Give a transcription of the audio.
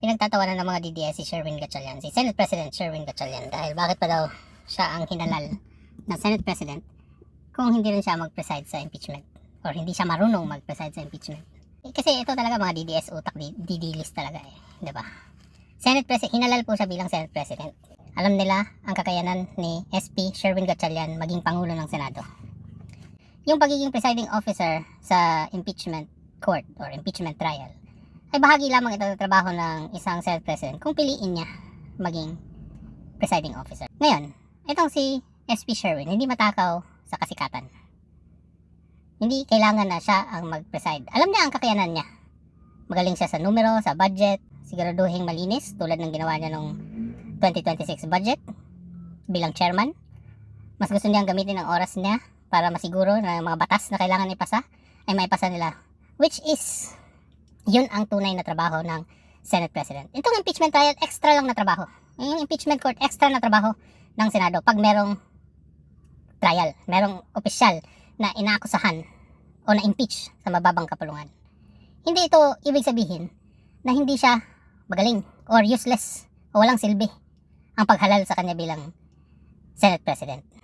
Pinagtatawanan ng mga DDS si Sherwin Gatchalian, si Senate President Sherwin Gatchalian, dahil bakit pa daw siya ang hinalal na Senate President kung hindi rin siya mag-preside sa impeachment or hindi siya marunong mag-preside sa impeachment. Kasi ito talaga mga DDS utak, DD list talaga di ba? Senate President, hinalal po siya bilang Senate President. Alam nila ang kakayanan ni SP Sherwin Gatchalian maging Pangulo ng Senado. Yung pagiging presiding officer sa impeachment court or impeachment trial ay bahagi lamang ito ng trabaho ng isang Senate President kung piliin niya maging presiding officer. Ngayon, itong si SP Sherwin hindi matakaw sa kasikatan. Hindi kailangan na siya ang mag-preside. Alam niya ang kakayanan niya. Magaling siya sa numero, sa budget, siguraduhin malinis tulad ng ginawa niya nung 2026 budget bilang chairman. Mas gusto niyang gamitin ang oras niya para masiguro na mga batas na kailangan ipasa ay maipasa nila. Which is, yun ang tunay na trabaho ng Senate President. Itong impeachment trial, extra lang na trabaho. Yung impeachment court, extra na trabaho ng Senado pag merong trial, merong opisyal na inaakusahan o na-impeach sa mababang kapulungan. Hindi ito ibig sabihin na hindi siya magaling or useless o walang silbi ang paghalal sa kanya bilang Senate President.